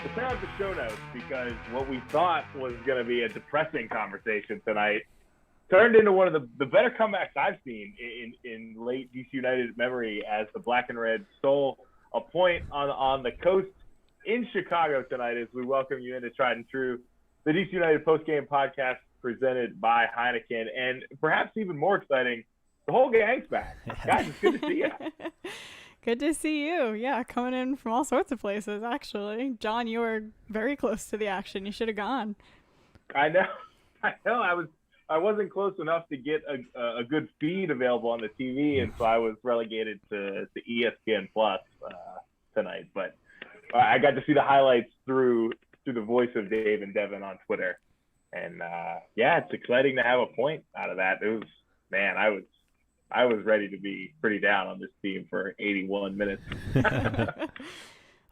to set out the show notes, because what we thought was going to be a depressing conversation tonight turned into one of the better comebacks I've seen in late DC United memory, as the Black and Red stole a point on the coast in Chicago tonight, as we welcome you into Tried and True, the DC United Postgame podcast presented by Heineken. And perhaps even more exciting, the whole gang's back. Guys, it's good to see you. Good to see you. Yeah, coming in from all sorts of places, actually. John, you were very close to the action. You should have gone. I know. I wasn't close enough to get a good feed available on the TV, and so I was relegated to ESPN Plus tonight. But I got to see the highlights through the voice of Dave and Devin on Twitter, and yeah, it's exciting to have a point out of that. It was, man, I was ready to be pretty down on this team for 81 minutes.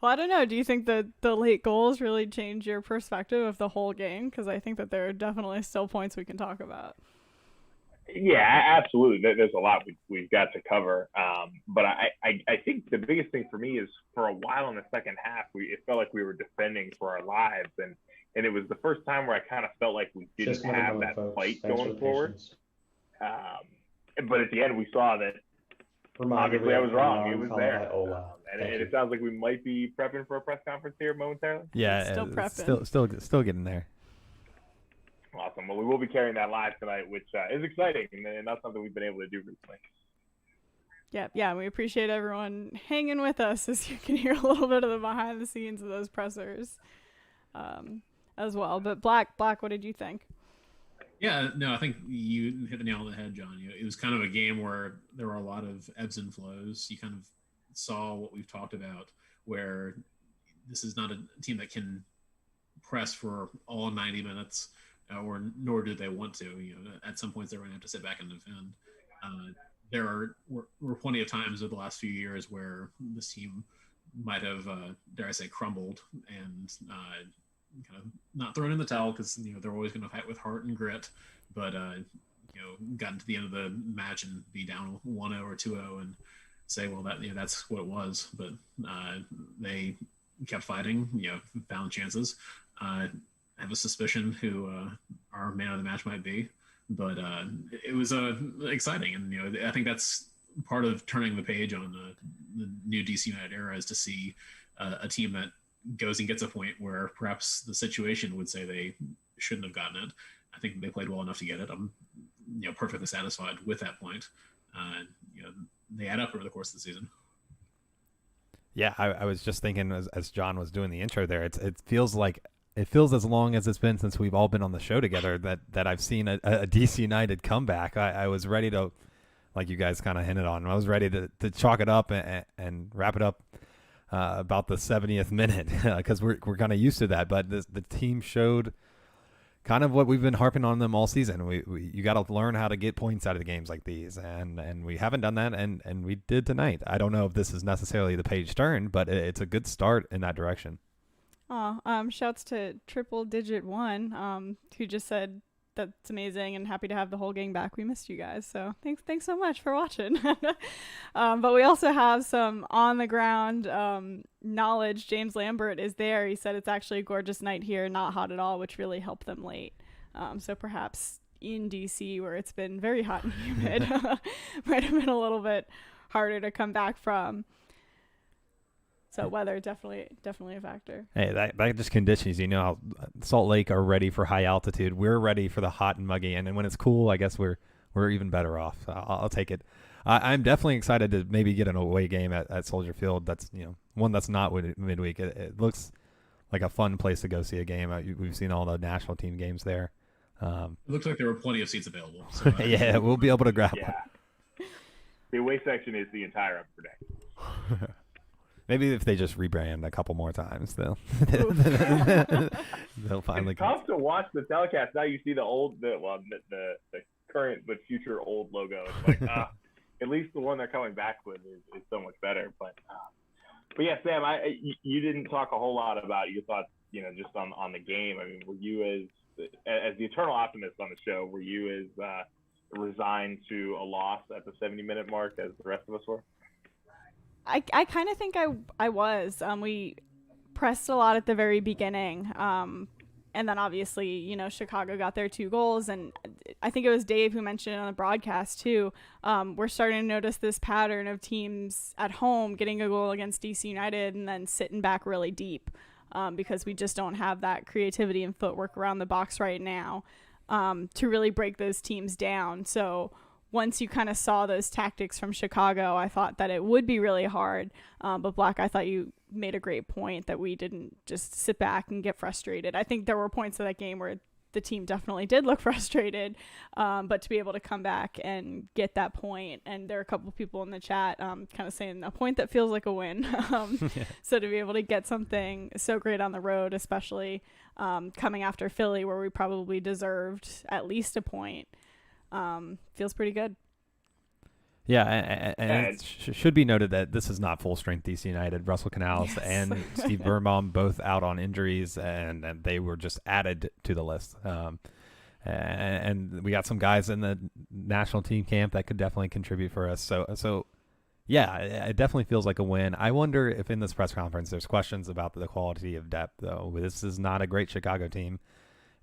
Well, I don't know. Do you think that the late goals really change your perspective of the whole game? Because I think that there are definitely still points we can talk about. Yeah, absolutely. There's a lot we've got to cover. But I think the biggest thing for me is, for a while in the second half, it felt like we were defending for our lives. And it was the first time where I kind of felt like we didn't have that fight going forward. But at the end, we saw that obviously I was wrong. It was there. And it sounds like we might be prepping for a press conference here momentarily. Yeah, still prepping. Still getting there. Awesome. Well, we will be carrying that live tonight, which is exciting, and that's something we've been able to do recently. Yeah, we appreciate everyone hanging with us, as you can hear a little bit of the behind the scenes of those pressers as well. But Black, what did you think? Yeah, no, I think you hit the nail on the head, John. It was kind of a game where there were a lot of ebbs and flows. You kind of saw what we've talked about, where this is not a team that can press for all 90 minutes, nor do they want to. At some points they're going to have to sit back and defend. There were plenty of times over the last few years where this team might have, dare I say, crumbled and kind of not thrown in the towel, because they're always going to fight with heart and grit, but gotten to the end of the match and be down 1-0 or 2-0 and say, well, that's what it was. But they kept fighting, found chances. I have a suspicion who our man of the match might be, but it was exciting, and I think that's part of turning the page on the new DC United era, is to see a team that goes and gets a point where perhaps the situation would say they shouldn't have gotten it. I think they played well enough to get it. I'm perfectly satisfied with that point. They add up over the course of the season. Yeah, I was just thinking as John was doing the intro there, it feels as long as it's been since we've all been on the show together that I've seen a DC United comeback. I was ready to, like you guys kind of hinted on, I was ready to chalk it up and wrap it up about the 70th minute, because we're kind of used to that. But the team showed kind of what we've been harping on them all season. You got to learn how to get points out of the games like these, and we haven't done that, and we did tonight. I don't know if this is necessarily the page turn, but it's a good start in that direction. Shouts to Triple Digit One, who just said that's amazing and happy to have the whole gang back. We missed you guys, so thanks so much for watching. But we also have some on the ground knowledge. James Lambert is there. He said it's actually a gorgeous night here, not hot at all, which really helped them late. So perhaps in DC, where it's been very hot and humid, might have been a little bit harder to come back from. So weather definitely a factor. Hey, that just conditions. How Salt Lake are ready for high altitude. We're ready for the hot and muggy, and then when it's cool, I guess we're even better off. So I'll take it. I'm definitely excited to maybe get an away game at Soldier Field. That's one that's not midweek. It looks like a fun place to go see a game. We've seen all the national team games there. It looks like there were plenty of seats available. So, yeah, we'll be able to grab one. The away section is the entire upper deck. Maybe if they just rebrand a couple more times, they'll finally. It's tough to watch the telecast. Now you see the current but future old logo. It's like, at least the one they're coming back with is so much better. But yeah, Sam, you didn't talk a whole lot about your thoughts, just on the game. I mean, were you as the eternal optimist on the show? Were you as resigned to a loss at the 70-minute mark as the rest of us were? I kind of think I was. We pressed a lot at the very beginning. And then obviously, Chicago got their 2 goals. And I think it was Dave who mentioned it on the broadcast too. We're starting to notice this pattern of teams at home getting a goal against DC United and then sitting back really deep, because we just don't have that creativity and footwork around the box right now to really break those teams down. So once you kind of saw those tactics from Chicago, I thought that it would be really hard. But Black, I thought you made a great point that we didn't just sit back and get frustrated. I think there were points of that game where the team definitely did look frustrated, but to be able to come back and get that point, and there are a couple of people in the chat kind of saying a point that feels like a win. So to be able to get something so great on the road, especially coming after Philly, where we probably deserved at least a point, feels pretty good. Yeah, and it should be noted that this is not full-strength DC United. Russell Canales and Steve Birnbaum both out on injuries, and they were just added to the list. And we got some guys in the national team camp that could definitely contribute for us. So yeah, it definitely feels like a win. I wonder if in this press conference there's questions about the quality of depth, though. This is not a great Chicago team.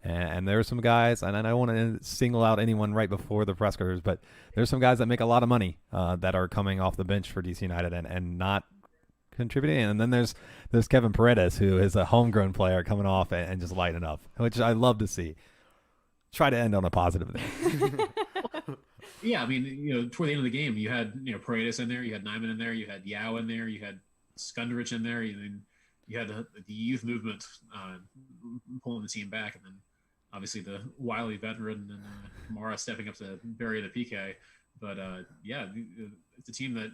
And there are some guys, and I don't want to single out anyone right before the press conference, but there's some guys that make a lot of money that are coming off the bench for DC United and not contributing. And then there's Kevin Paredes, who is a homegrown player coming off and just lighting up, which I love to see. Try to end on a positive there. Yeah, I mean, toward the end of the game, you had Paredes in there, you had Nyman in there, you had Yao in there, you had Skunderich in there, you had the youth movement pulling the team back, and then obviously the wily veteran and Kamara stepping up to bury the PK. But it's a team that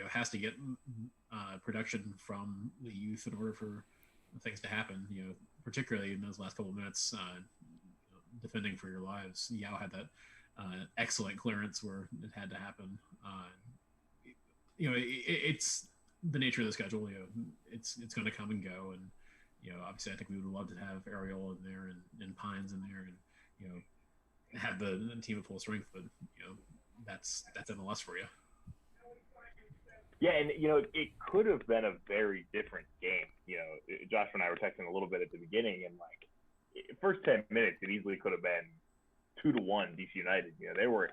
has to get production from the youth in order for things to happen. Particularly in those last couple of minutes, defending for your lives. Yao had that excellent clearance where it had to happen. It's the nature of the schedule. It's going to come and go, and obviously I think we would love to have Ariel in there and Pines in there, and have the team at full strength. But that's MLS for you. Yeah, and it could have been a very different game. Josh and I were texting a little bit at the beginning, and first 10 minutes it easily could have been 2-1 DC United. There were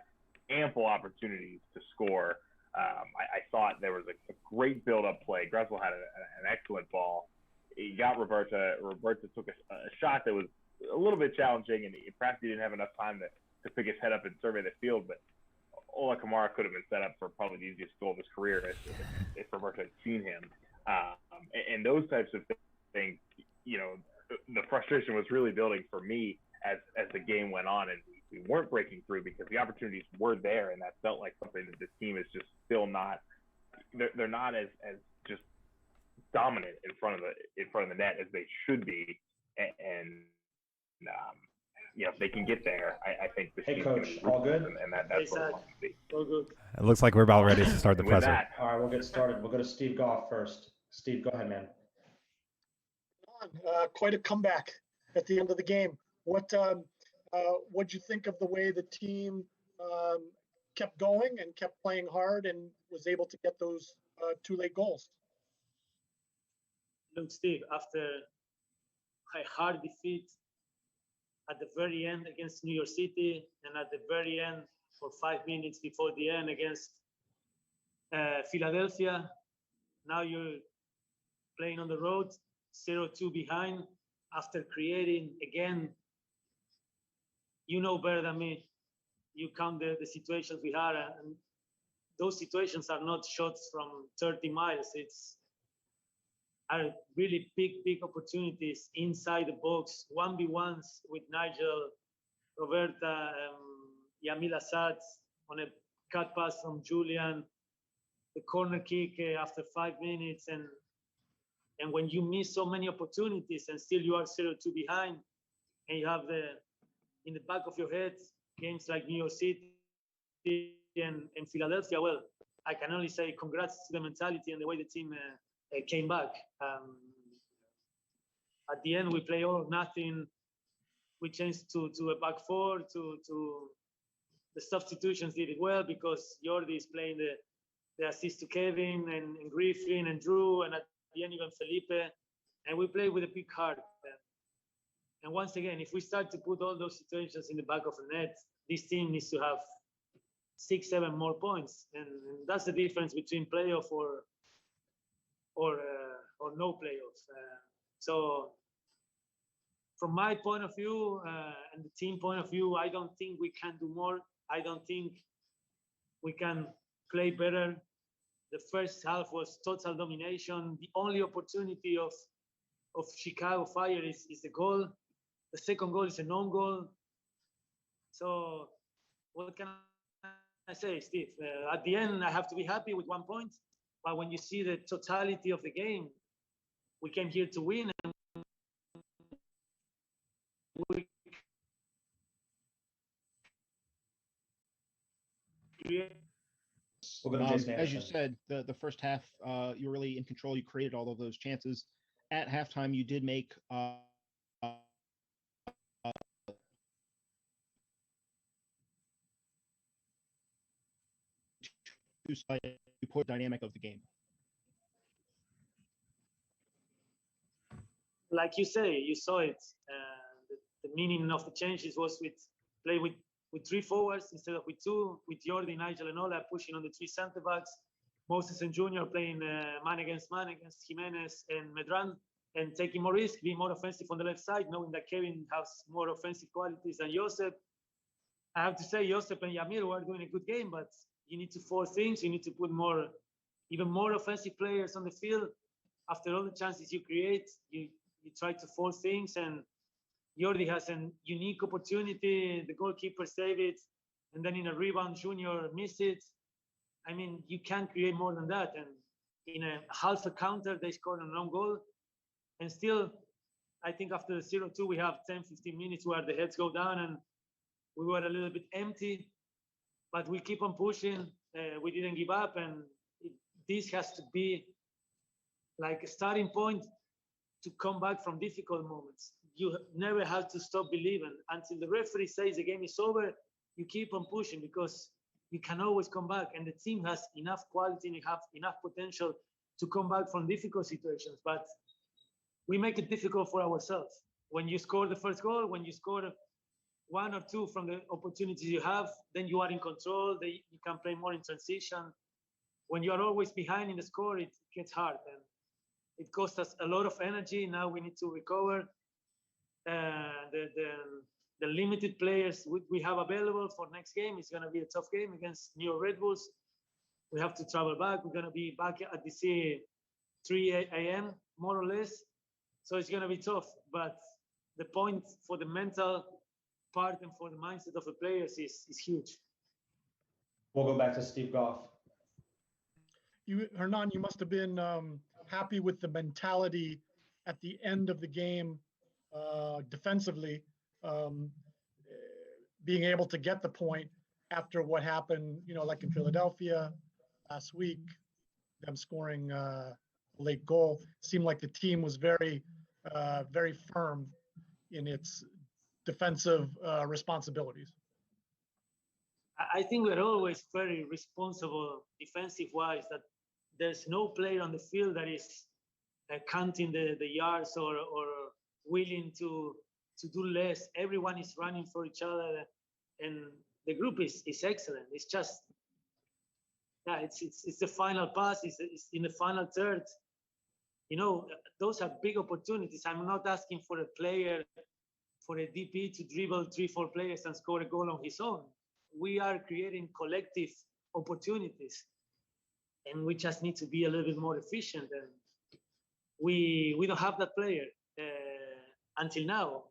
ample opportunities to score. I thought there was a great build-up play. Gressel had an excellent ball. He got Roberta. Roberta took a shot that was a little bit challenging, and perhaps he didn't have enough time to pick his head up and survey the field. But Ola Kamara could have been set up for probably the easiest goal of his career if Roberta had seen him. And those types of things, the frustration was really building for me as the game went on, and we weren't breaking through because the opportunities were there, and that felt like something that this team is just still not. They're not as just dominant in front of the net as they should be, and if they can get there, I think this team's going to be all good, and that's what I want to see. All good. It looks like we're about ready to start the presser. All right, we'll get started. We'll go to Steve Goff first. Steve, go ahead, man. Quite a comeback at the end of the game. What'd you think of the way the team kept going and kept playing hard and was able to get those 2 late goals? Look, Steve, after a hard defeat at the very end against New York City and at the very end for 5 minutes before the end against Philadelphia, now you're playing on the road, 0-2 behind after creating again. You know better than me. You count the situations we had, and those situations are not shots from 30 miles. Are really big opportunities inside the box, 1v1s with Nigel, Roberta, Yamil Assad on a cut pass from Julian, the corner kick after 5 minutes, and when you miss so many opportunities and still you are 0-2 behind, and you have in the back of your head games like New York City and Philadelphia, well, I can only say congrats to the mentality and the way the team came back. At the end, we play all or nothing. We changed to a back four. To the substitutions did it well because Jordi is playing the assist to Kevin and Griffin and Drew, and at the end even Felipe. and we play with a big heart. And once again, if we start to put all those situations in the back of the net, this team needs to have 6, 7 more points, and that's the difference between playoff or no playoffs. So, from my point of view and the team point of view, I don't think we can do more. I don't think we can play better. The first half was total domination. The only opportunity of Chicago Fire is the goal. The second goal is a non-goal. So what can I say, Steve? At the end, I have to be happy with 1 point. But when you see the totality of the game, we came here to win. And we create. We'll go to Jason As you Anderson. said, the first half, you were really in control. You created all of those chances. At halftime, you did make you put dynamic of the game. Like you say, you saw it. The meaning of the changes was play with 3 forwards instead of with 2, with Jordi, Nigel, and Ola pushing on the 3 center backs. Moses and Junior playing man against Jimenez and Medran, and taking more risk, being more offensive on the left side, knowing that Kevin has more offensive qualities than Josep. I have to say, Josep and Yamir were doing a good game, but you need to force things. You need to put even more offensive players on the field. After all the chances you create, you try to force things, and Jordi has a unique opportunity. The goalkeeper saved it, and then in a rebound, Junior missed it. I mean, you can't create more than that. And in a half a counter, they scored an own goal. And still, I think after the 0-2, we have 10, 15 minutes where the heads go down, and we were a little bit empty. But we keep on pushing. We didn't give up, and this has to be like a starting point to come back from difficult moments. You never have to stop believing. Until the referee says the game is over, you keep on pushing, because you can always come back. And the team has enough quality and have enough potential to come back from difficult situations. But we make it difficult for ourselves. When you score the first goal, when you score 1 or 2 from the opportunities you have, then you are in control. You can play more in transition. When you are always behind in the score, it gets hard. And it costs us a lot of energy. Now we need to recover. The limited players we have available for next game is going to be a tough game against New York Red Bulls. We have to travel back. We're going to be back at DC 3 a.m. more or less. So it's going to be tough. But the point for the mental part and for the mindset of the players is huge. We'll go back to Steve Goff. Hernan, you must have been happy with the mentality at the end of the game defensively, being able to get the point after what happened, like in Philadelphia last week, them scoring a late goal. Seemed like the team was very, very firm in its defensive responsibilities. I think we're always very responsible defensive-wise, that there's no player on the field that is counting the yards or willing to do less. Everyone is running for each other, and the group is excellent. It's just, it's the final pass. It's in the final third. Those are big opportunities. I'm not asking for a player, for a DP to dribble 3-4 players and score a goal on his own. We are creating collective opportunities, and we just need to be a little bit more efficient. And we don't have that player until now.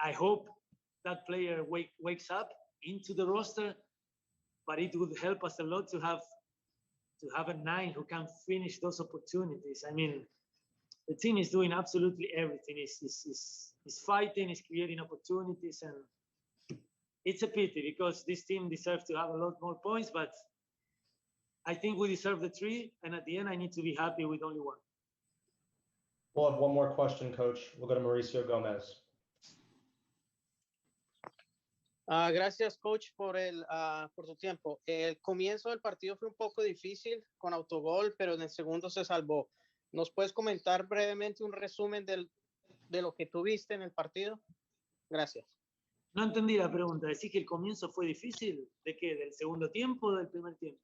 I hope that player wakes up into the roster, but it would help us a lot to have a 9 who can finish those opportunities. I mean, the team is doing absolutely everything. It's fighting, it's creating opportunities, and it's a pity because this team deserves to have a lot more points, but I think we deserve the 3, and at the end, I need to be happy with only 1. We'll have one more question, Coach. We'll go to Mauricio Gomez. Gracias, coach, por tu tiempo. El comienzo del partido fue un poco difícil con autogol, pero en el segundo se salvó. ¿Nos puedes comentar brevemente un resumen de lo que tuviste en el partido? Gracias. No entendí la pregunta. ¿Decís que el comienzo fue difícil? ¿De qué? ¿Del segundo tiempo o del primer tiempo?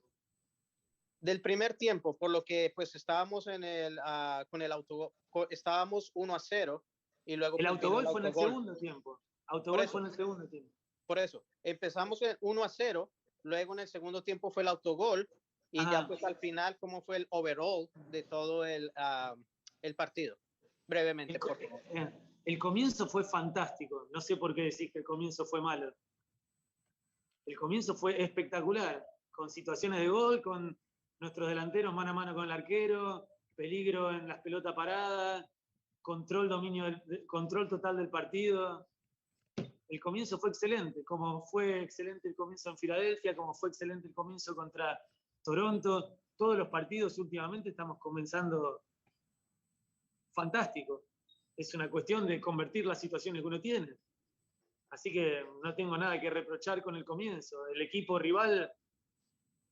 Del primer tiempo, por lo que pues estábamos con el autogol, estábamos 1-0 y luego El pues, vino autogol fue en el autogol. segundo tiempo. Por Autogol eso, fue en el segundo tiempo. por eso, empezamos en 1-0, luego en el segundo tiempo fue el autogol y Ajá. ya pues al final, ¿cómo fue el overall de todo el partido? Brevemente, por favor. El comienzo fue fantástico. No sé por qué decís que el comienzo fue malo. El comienzo fue espectacular, con situaciones de gol, con nuestros delanteros mano a mano con el arquero, peligro en las pelotas paradas, control total del partido. El comienzo fue excelente, como fue excelente el comienzo en Filadelfia, como fue excelente el comienzo contra Toronto. Todos los partidos últimamente estamos comenzando fantástico. Es una cuestión de convertir las situaciones que uno tiene. Así que no tengo nada que reprochar con el comienzo. El equipo rival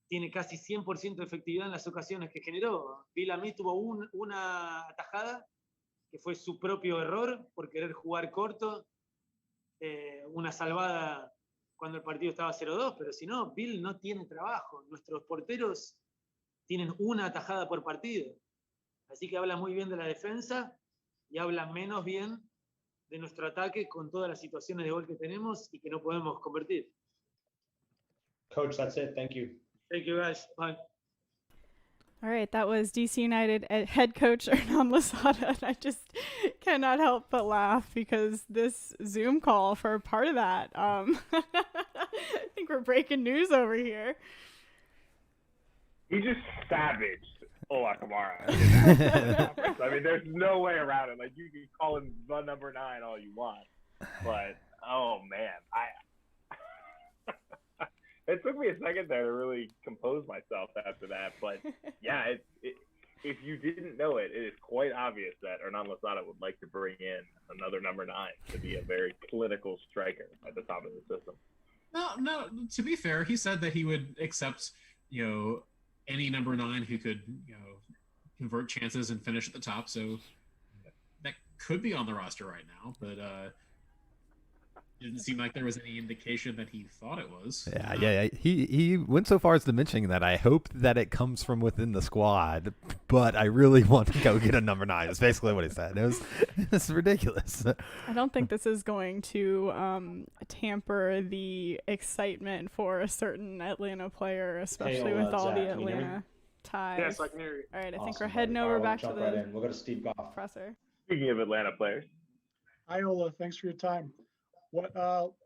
tiene casi 100% de efectividad en las ocasiones que generó. Villamí tuvo una atajada que fue su propio error por querer jugar corto, una salvada cuando el partido estaba 0-2, pero si no, Bill no tiene trabajo. Nuestros porteros tienen una atajada por partido. Así que habla muy bien de la defensa y habla menos bien de nuestro ataque con todas las situaciones de gol que tenemos y que no podemos convertir. Coach, that's it. Thank you. Thank you, guys. Bye. All right, that was DC United head coach Hernan Lozada. And I just cannot help but laugh because this Zoom call for part of that, I think we're breaking news over here. He just savaged Ola Kamara. I mean, there's no way around it. Like, you can call him the number 9 all you want, but oh man, it took me a second there to really compose myself after that. But yeah, if you didn't know it, it is quite obvious that Hernan Lozada would like to bring in another number 9 to be a very clinical striker at the top of the system. No. To be fair, he said that he would accept, any number 9 who could, convert chances and finish at the top. So that could be on the roster right now, but it didn't seem like there was any indication that he thought it was. Yeah. He went so far as to mention that I hope that it comes from within the squad, but I really want to go get a number 9. That's basically what he said. It's ridiculous. I don't think this is going to tamper the excitement for a certain Atlanta player, especially with all Zach, the can you hear me? Atlanta ties. Yes, I can hear you. All right, I think Awesome, we're heading buddy. over All right, back to jump the right in. We'll go to Steve Goff. presser. Speaking of Atlanta players, Hi, Ola. Thanks for your time. What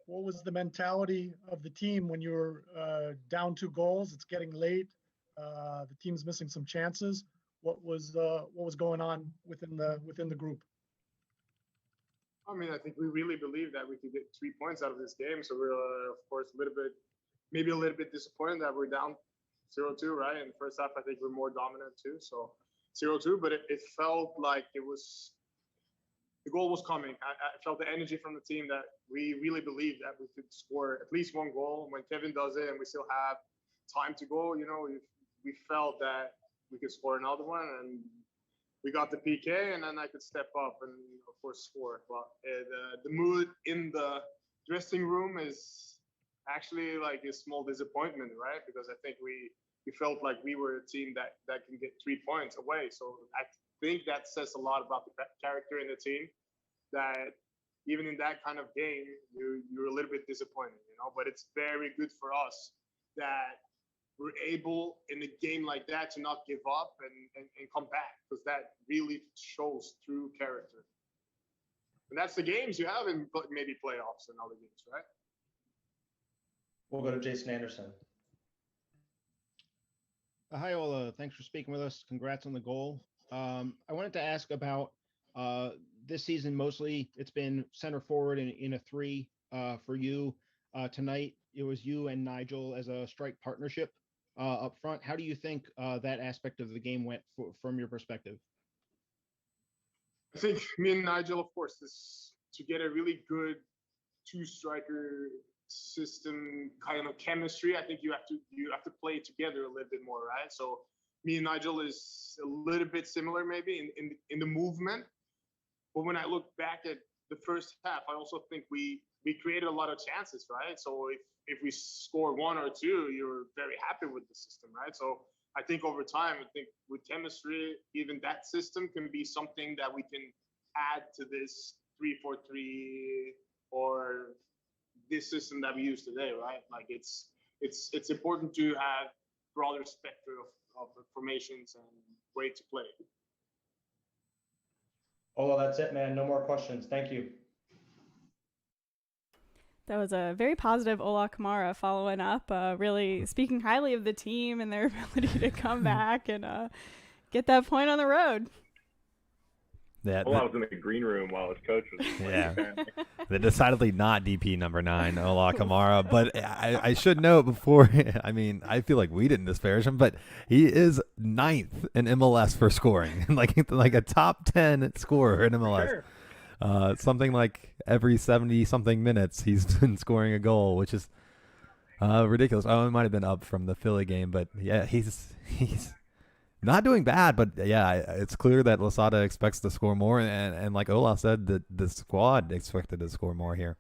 was the mentality of the team when you were down 2 goals? It's getting late. The team's missing some chances. What was going on within the group? I mean, I think we really believed that we could get 3 points out of this game. So we're, of course, maybe a little bit disappointed that we're down 0-2, right? In the first half, I think we're more dominant too. So 0-2, but it felt like the goal was coming. I felt the energy from the team that we really believed that we could score at least 1 goal. When Kevin does it and we still have time to go, we felt that we could score another one, and we got the PK, and then I could step up and, of course, score. But the mood in the dressing room is actually like a small disappointment, right? Because I think we felt like we were a team that can get 3 points away. So I think that says a lot about the character in the team, that even in that kind of game, you're a little bit disappointed, but it's very good for us that we're able in a game like that to not give up and come back, because that really shows true character. And that's the games you have in maybe playoffs and other games, right? We'll go to Jason Anderson. Hi, Ola. Thanks for speaking with us. Congrats on the goal. I wanted to ask about this season. Mostly it's been center forward in a 3 for you. Tonight it was you and Nigel as a strike partnership up front. How do you think that aspect of the game went from your perspective? I think me and Nigel, of course, is to get a really good 2-striker system kind of chemistry. I think you have to play together a little bit more, right? So me and Nigel is a little bit similar maybe in the movement. But when I look back at the first half, I also think we created a lot of chances, right? So if we score one or two, you're very happy with the system, right? So I think over time, I think with chemistry, even that system can be something that we can add to this 3-4-3 or this system that we use today, right? Like it's important to have broader spectrum of formations and way to play. Ola, that's it, man. No more questions. Thank you. That was a very positive Ola Kamara following up, really speaking highly of the team and their ability to come back and get that point on the road. Yeah, Ola was in the green room while his coach was playing. Yeah. They're decidedly not DP number 9, Ola Kamara. But I should note before, I mean, I feel like we didn't disparage him, but he is 9th in MLS for scoring, like a top 10 scorer in MLS. Sure. Something like every 70-something minutes he's been scoring a goal, which is ridiculous. Oh, it might have been up from the Philly game, but yeah, he's not doing bad, but yeah, it's clear that Losada expects to score more, and like Ola said, the squad expected to score more here.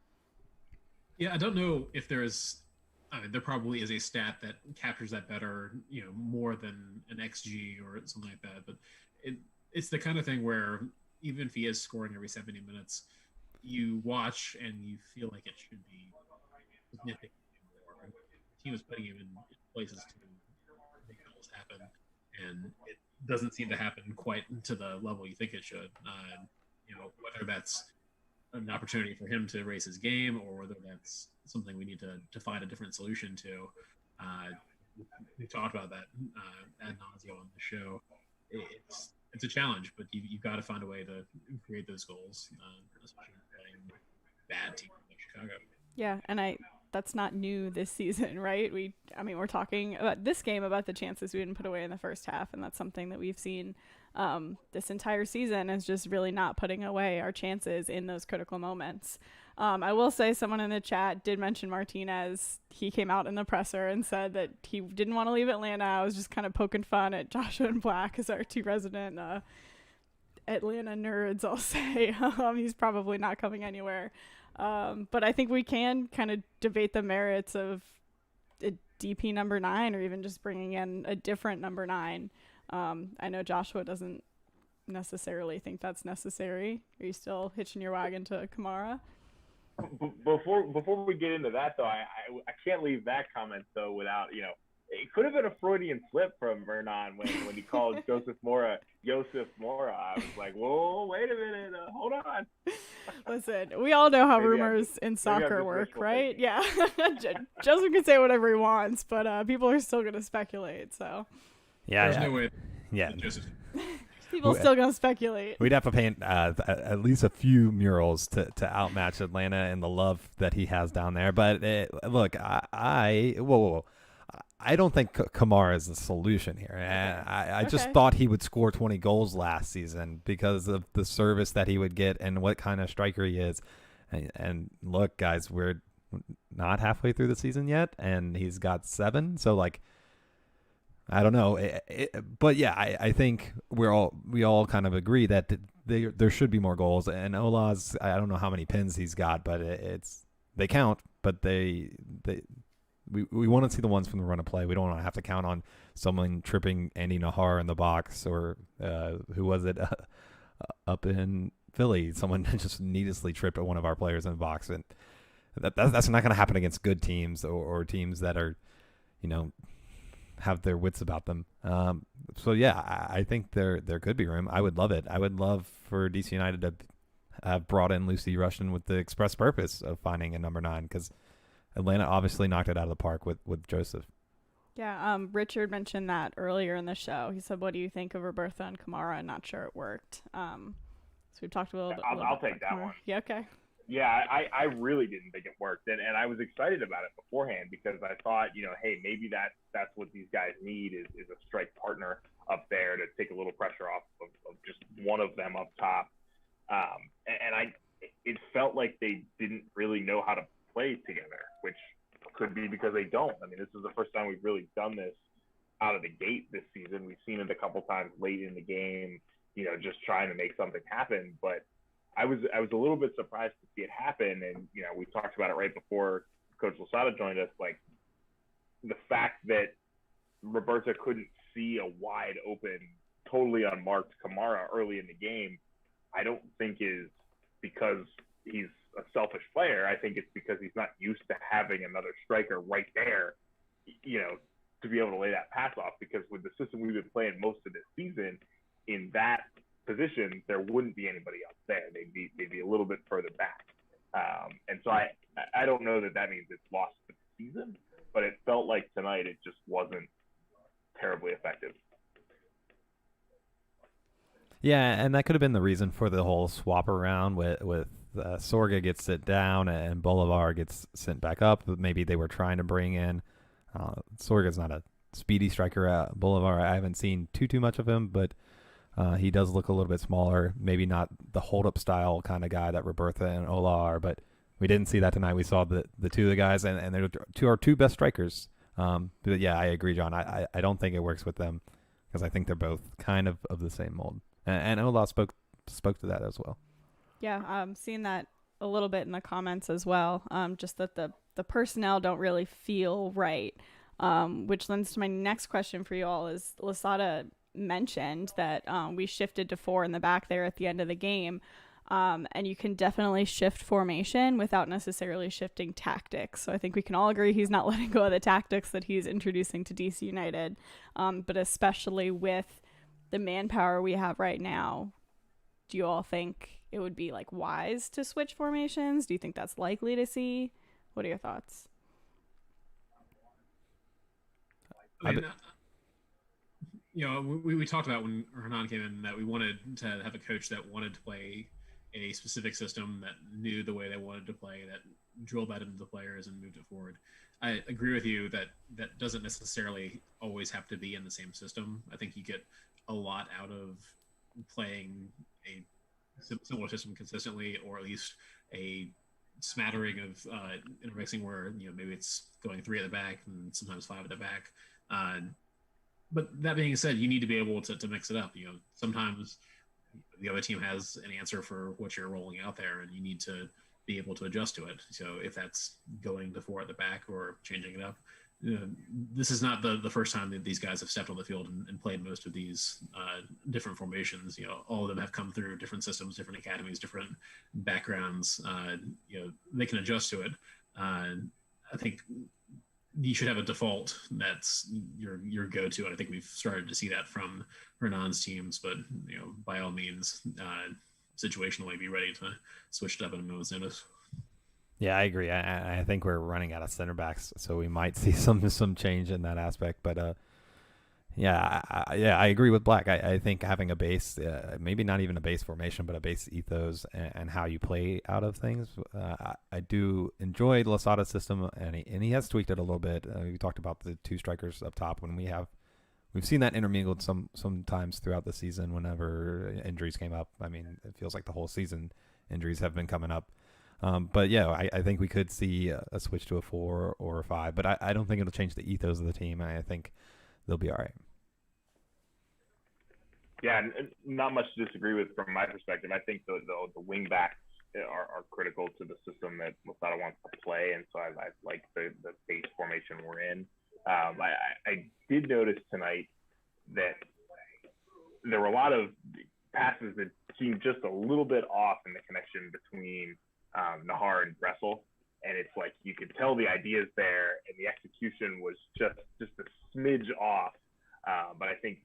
Yeah, I don't know if there's. I mean, there probably is a stat that captures that better, more than an XG or something like that. But it's the kind of thing where even if he is scoring every 70 minutes, you watch and you feel like it should be significantly more. The team is putting him in places to make goals happen, and it doesn't seem to happen quite to the level you think it should. Whether that's an opportunity for him to raise his game or whether that's something we need to find a different solution to. We talked about that ad nauseum on the show. It's a challenge, but you've got to find a way to create those goals, especially playing bad teams like Chicago. Yeah, and that's not new this season, right? We're talking about this game about the chances we didn't put away in the first half, and that's something that we've seen this entire season is just really not putting away our chances in those critical moments. I will say someone in the chat did mention Martinez. He came out in the presser and said that he didn't want to leave Atlanta. I was just kind of poking fun at Joshua and Black as our two resident Atlanta nerds, I'll say. He's probably not coming anywhere. But I think we can kind of debate the merits of a DP number 9 or even just bringing in a different number 9. I know Joshua doesn't necessarily think that's necessary. Are you still hitching your wagon to Kamara? Before we get into that, though, I can't leave that comment, though, without, it could have been a Freudian slip from Vernon when he called Joseph Mora. I was like, whoa, wait a minute, hold on. Listen, we all know how Maybe rumors in soccer work, right? thinking. Yeah. Joseph can say whatever he wants, but people are still going to speculate, so. Yeah, There's no way. Yeah. Joseph. People still going to speculate. We'd have to paint at least a few murals to outmatch Atlanta and the love that he has down there. But look, I don't think Kamara is the solution here. And I just thought he would score 20 goals last season because of the service that he would get and what kind of striker he is. And look, guys, we're not halfway through the season yet, and he's got 7. So, like, I don't know. But, yeah, I think we all kind of agree that there should be more goals. And Ola's, I don't know how many pins he's got, but they count. But we want to see the ones from the run of play. We don't want to have to count on someone tripping Andy Nahar in the box or who was it up in Philly? Someone just needlessly tripped one of our players in the box, and that's not going to happen against good teams or teams that are, have their wits about them. So yeah, I think there could be room. I would love it. I would love for DC United to have brought in Lucy Rushton with the express purpose of finding a number 9 because Atlanta obviously knocked it out of the park with Joseph. Yeah, Richard mentioned that earlier in the show. He said, what do you think of Roberto and Kamara? I'm not sure it worked. So we've talked a little bit. I'll take that one. Yeah, okay. Yeah, I really didn't think it worked. And I was excited about it beforehand because I thought, hey, maybe that's what these guys need is a strike partner up there to take a little pressure off of just one of them up top. It felt like they didn't really know how to play together, which could be because they don't. I mean, this is the first time we've really done this out of the gate this season. We've seen it a couple times late in the game, just trying to make something happen. But I was a little bit surprised to see it happen. And, we talked about it right before Coach Losada joined us, like the fact that Roberta couldn't see a wide open, totally unmarked Kamara early in the game, I don't think is because he's a selfish player. I think it's because he's not used to having another striker right there, to be able to lay that pass off, because with the system we've been playing most of this season, in that position, there wouldn't be anybody else there. They'd be a little bit further back. And so I don't know that means it's lost the season, but it felt like tonight it just wasn't terribly effective. Yeah, and that could have been the reason for the whole swap around with Sorga gets sit down and Bolivar gets sent back up. Maybe they were trying to bring in Sorga's not a speedy striker. Bolivar, I haven't seen too much of him, but he does look a little bit smaller. Maybe not the hold-up style kind of guy that Roberta and Ola are, but we didn't see that tonight. We saw the two of the guys, and they're our two best strikers. But yeah, I agree, John. I don't think it works with them because I think they're both kind of the same mold. And Ola spoke to that as well. Yeah, seeing that a little bit in the comments as well. Just that the personnel don't really feel right. Which lends to my next question for you all is Losada mentioned that we shifted to 4 in the back there at the end of the game. And you can definitely shift formation without necessarily shifting tactics. So I think we can all agree he's not letting go of the tactics that he's introducing to DC United. But especially with the manpower we have right now, do you all think it would be like wise to switch formations? Do you think that's likely to see? What are your thoughts? We talked about when Hernan came in that we wanted to have a coach that wanted to play a specific system, that knew the way they wanted to play, that drilled that into the players and moved it forward. I agree with you that that doesn't necessarily always have to be in the same system. I think you get a lot out of playing a similar system consistently, or at least a smattering of intermixing where maybe it's going 3 at the back and sometimes 5 at the back. But that being said, you need to be able to mix it up. Sometimes the other team has an answer for what you're rolling out there, and you need to be able to adjust to it. So if that's going to 4 at the back or changing it up, this is not the first time that these guys have stepped on the field and played most of these different formations. All of them have come through different systems, different academies, different backgrounds. They can adjust to it. I think you should have a default that's your go-to. And I think we've started to see that from Hernan's teams, but by all means, situationally be ready to switch it up at a moment's notice. Yeah, I agree. I think we're running out of center backs, so we might see some change in that aspect. But I agree with Black. I think having a base, maybe not even a base formation, but a base ethos and how you play out of things. I do enjoy Losada's system, and he has tweaked it a little bit. We talked about the 2 strikers up top when we've seen that intermingled sometimes throughout the season whenever injuries came up. I mean, it feels like the whole season injuries have been coming up. But yeah, I think we could see a switch to a 4 or a 5, but I don't think it'll change the ethos of the team, and I think they'll be all right. Yeah, not much to disagree with from my perspective. I think the wing backs are critical to the system that Losada wants to play, and so I like the base formation we're in. I did notice tonight that there were a lot of passes that seemed just a little bit off in the connection between Nahar and Gressel, and it's like you could tell the ideas there, and the execution was just a smidge off. But I think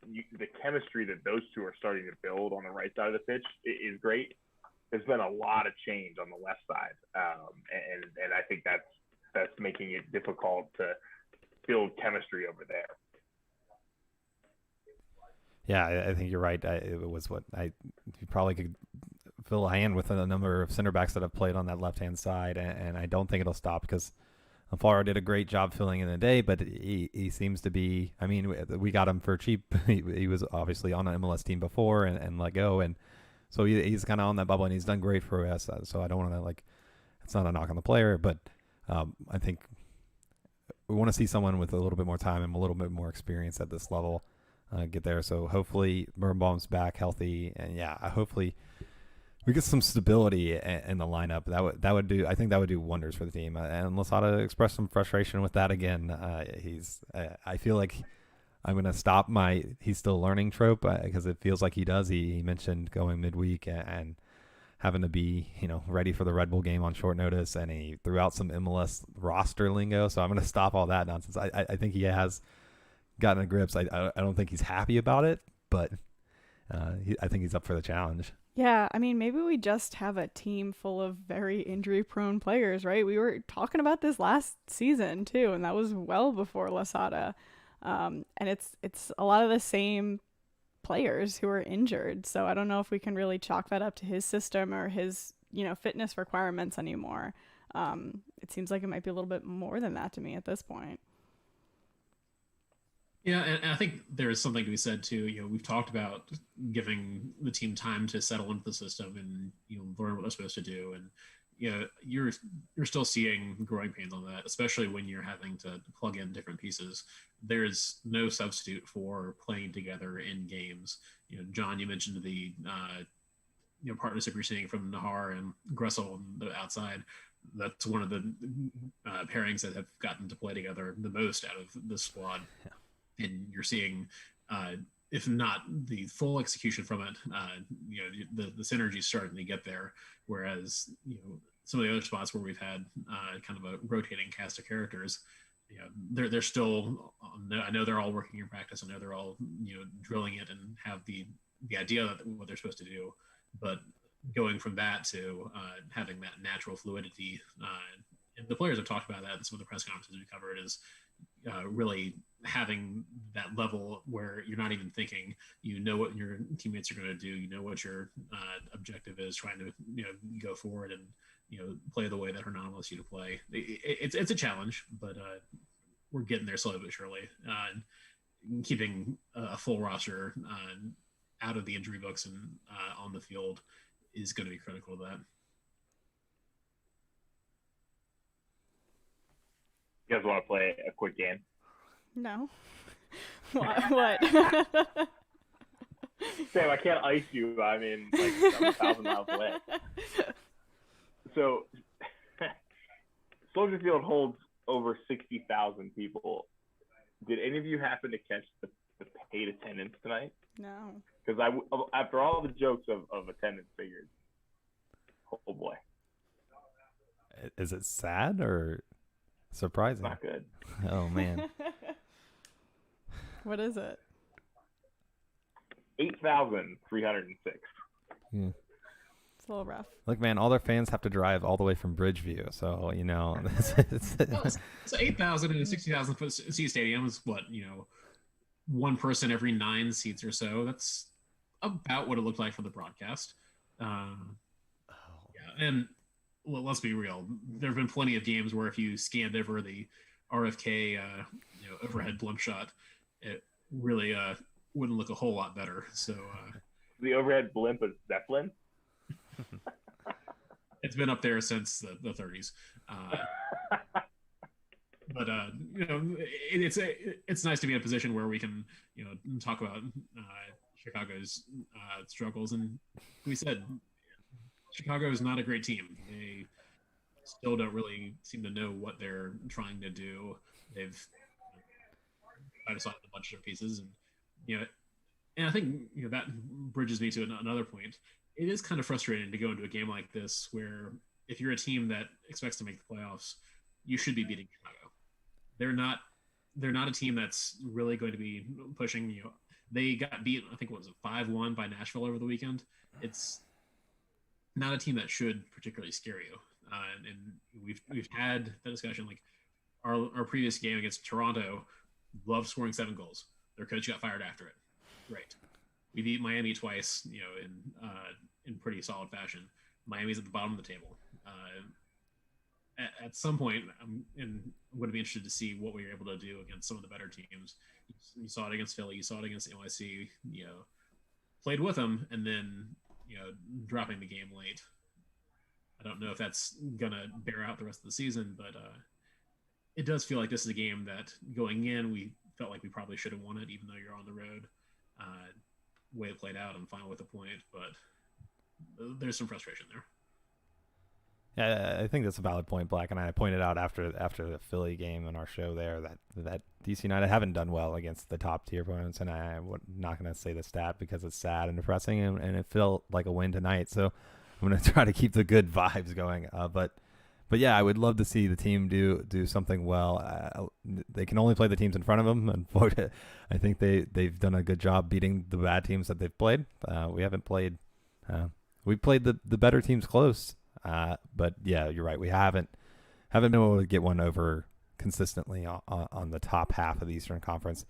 the chemistry that those two are starting to build on the right side of the pitch is great. There's been a lot of change on the left side, and I think that's making it difficult to build chemistry over there. Yeah, I think you're right. It was you probably could fill a hand with a number of center backs that have played on that left-hand side, and I don't think it'll stop because Alfaro did a great job filling in the day, but he seems to be, I mean, we got him for cheap. He was obviously on an MLS team before and let go, and so he's kind of on that bubble, and he's done great for us. So I don't want to, it's not a knock on the player, but I think we want to see someone with a little bit more time and a little bit more experience at this level get there. So hopefully Birnbaum's back healthy, and hopefully we get some stability in the lineup. That would do. I think that would do wonders for the team. And Losada expressed some frustration with that again. I feel like I'm gonna stop my he's still learning trope because it feels like he does. He mentioned going midweek and having to be ready for the Red Bull game on short notice, and he threw out some MLS roster lingo. So I'm gonna stop all that nonsense. I think he has gotten to grips. I don't think he's happy about it, but I think he's up for the challenge. Yeah, I mean, maybe we just have a team full of very injury-prone players, right? We were talking about this last season too, and that was well before Losada. And it's a lot of the same players who are injured. So I don't know if we can really chalk that up to his system or his, fitness requirements anymore. It seems like it might be a little bit more than that to me at this point. Yeah, and I think there is something to be said too. We've talked about giving the team time to settle into the system and learn what they're supposed to do, and you're still seeing growing pains on that, especially when you're having to plug in different pieces. There's no substitute for playing together in games. John, you mentioned the partnership you're seeing from Nahar and Gressel on the outside. That's one of the pairings that have gotten to play together the most out of the squad. Yeah. And you're seeing, if not the full execution from it, the synergy starting to get there. Whereas, some of the other spots where we've had kind of a rotating cast of characters, they're still. I know they're all working in practice. I know they're all drilling it and have the idea of what they're supposed to do. But going from that to having that natural fluidity, and the players have talked about that in some of the press conferences we covered, is really having that level where you're not even thinking. What your teammates are going to do. What your objective is, trying to go forward and play the way that Hernan wants you to play. It's a challenge, but we're getting there slowly but surely. Keeping a full roster out of the injury books and on the field is going to be critical to that. You guys want to play a quick game? No. What? Sam, I can't ice you. I mean, I'm 1,000 miles away. So, Soldier Field holds over 60,000 people. Did any of you happen to catch the paid attendance tonight? No. Because after all the jokes of attendance figures, oh boy. Is it sad or surprising? Not good. Oh man. What is it? 8,306. Yeah. It's a little rough. Look, man, all their fans have to drive all the way from Bridgeview, so so 8,000 in a 60,000 foot seat stadium is what, one person every 9 seats or so. That's about what it looked like for the broadcast. Yeah, and well, let's be real. There have been plenty of games where if you scanned over the RFK overhead blimp shot, it really wouldn't look a whole lot better. So the overhead blimp is Zeppelin. It's been up there since the 30s. But it's nice to be in a position where we can talk about Chicago's struggles. And we said Chicago is not a great team. They still don't really seem to know what they're trying to do. They've tried to solve a bunch of their pieces, and I think that bridges me to another point. It is kind of frustrating to go into a game like this where if you're a team that expects to make the playoffs, you should be beating Chicago. They're not a team that's really going to be pushing. They got beat, I think, 5-1 by Nashville over the weekend. It's not a team that should particularly scare you. And we've had that discussion. Like our previous game against Toronto, loved scoring 7 goals. Their coach got fired after it. Great. We beat Miami twice, in pretty solid fashion. Miami's at the bottom of the table. At some point, I'm going to be interested to see what we were able to do against some of the better teams. You saw it against Philly. You saw it against NYC. Played with them, and then dropping the game late. I don't know if that's going to bear out the rest of the season, but it does feel like this is a game that going in, we felt like we probably should have won it, even though you're on the road. Way it played out, I'm fine with the point, but there's some frustration there. Yeah, I think that's a valid point, Black, and I pointed out after the Philly game in our show there that DC United haven't done well against the top tier opponents, and I'm not going to say the stat because it's sad and depressing, and it felt like a win tonight. So I'm going to try to keep the good vibes going. But yeah, I would love to see the team do something well. They can only play the teams in front of them, and I think they've done a good job beating the bad teams that they've played. We haven't played. We played the better teams close. But yeah, you're right. We haven't been able to get one over consistently on the top half of the Eastern Conference.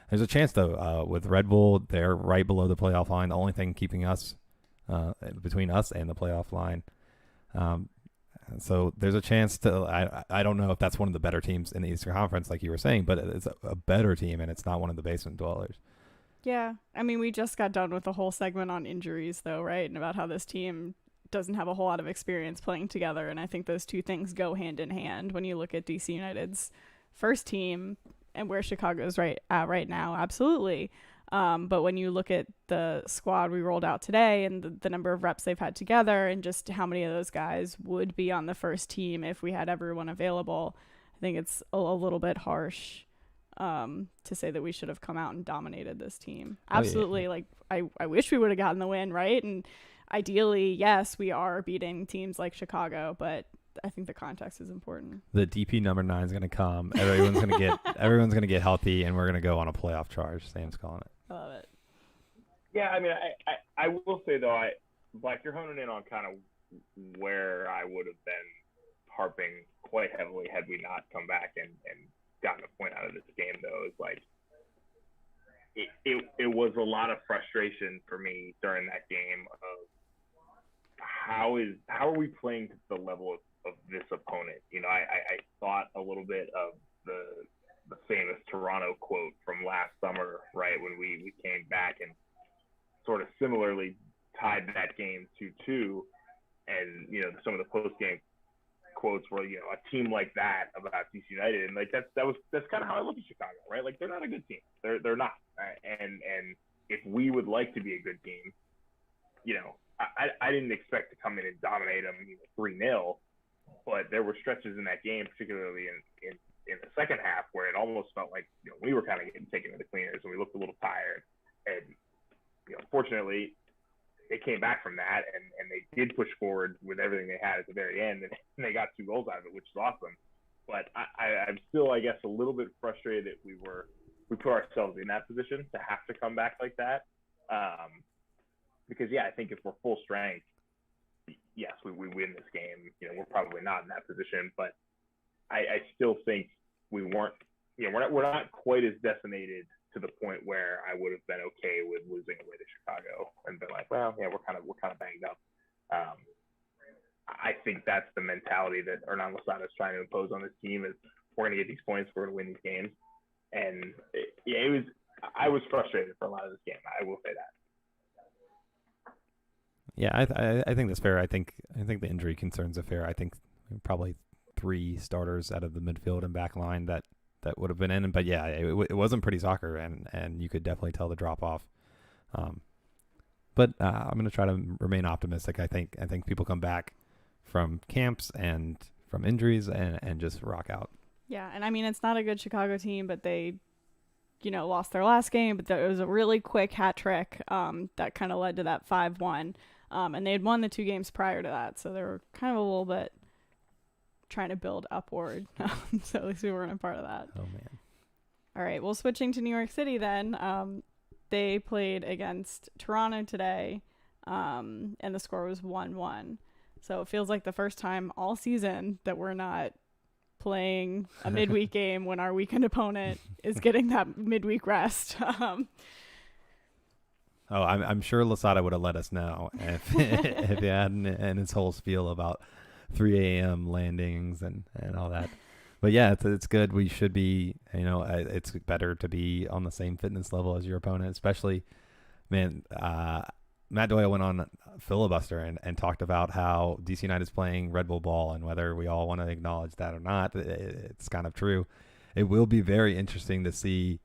There's a chance though, with Red Bull, they're right below the playoff line. The only thing keeping us between us and the playoff line. So there's a chance to. I don't know if that's one of the better teams in the Eastern Conference, like you were saying, but it's a better team, and it's not one of the basement dwellers. Yeah, I mean, we just got done with a whole segment on injuries, though, right? And about how this team doesn't have a whole lot of experience playing together, and I think those two things go hand in hand when you look at DC United's first team and where Chicago's right now. Absolutely. But when you look at the squad we rolled out today and the number of reps they've had together and just how many of those guys would be on the first team if we had everyone available, I think it's a little bit harsh to say that we should have come out and dominated this team. Absolutely. Oh, yeah. Like I wish we would have gotten the win, right? And ideally, yes, we are beating teams like Chicago, but I think the context is important. The DP number 9 is going to come. Everyone's going to get healthy, and we're going to go on a playoff charge. Sam's calling it. I love it. Yeah, I mean, I will say though, Black, you're honing in on kind of where I would have been harping quite heavily had we not come back and gotten a point out of this game. Though, is like it was a lot of frustration for me during that game of how are we playing to the level of this opponent? You know, I thought a little bit of the famous Toronto quote from last summer, right, when we came back and sort of similarly tied that game 2-2, and you know, some of the post-game quotes were, you know, a team like that about DC United, and like that's kind of how I look at Chicago, right? Like, they're not a good team. They're not, and if we would like to be a good team, you know, I didn't expect to come in and dominate them 3-0, but there were stretches in that game, particularly in the second half, where it almost felt like, you know, we were kind of getting taken to the cleaners and we looked a little tired. And, you know, fortunately, they came back from that and they did push forward with everything they had at the very end, and they got 2 goals out of it, which is awesome. But I'm still, I guess, a little bit frustrated that we put ourselves in that position to have to come back like that. Because, yeah, I think if we're full strength, yes, we win this game. You know, we're probably not in that position, but I still think we weren't, you know, we're not quite as decimated to the point where I would have been okay with losing away to Chicago and been like, well, yeah, we're kind of banged up. I think that's the mentality that Hernan Losada is trying to impose on this team, is we're going to get these points, we're going to win these games. And I was frustrated for a lot of this game. I will say that. Yeah, I think that's fair. I think the injury concerns are fair. I think probably 3 starters out of the midfield and back line that would have been in. But yeah, it wasn't pretty soccer, and you could definitely tell the drop off. But I'm going to try to remain optimistic. I think people come back from camps and from injuries and just rock out. Yeah, and I mean, it's not a good Chicago team, but they, you know, lost their last game, but it was a really quick hat trick that kind of led to that 5-1. And they had won the 2 games prior to that, so they were kind of a little bit trying to build upward. So at least we weren't a part of that. Oh, man. All right, well, switching to New York City then. They played against Toronto today, and the score was 1-1. So it feels like the first time all season that we're not playing a midweek game when our weekend opponent is getting that midweek rest. I'm sure Losada would have let us know if he hadn't, and his whole spiel about 3 a.m. landings and all that. But yeah, it's good. We should be, you know, it's better to be on the same fitness level as your opponent, especially, man. Matt Doyle went on Filibuster and talked about how DC United is playing Red Bull ball, and whether we all want to acknowledge that or not, it's kind of true. It will be very interesting to see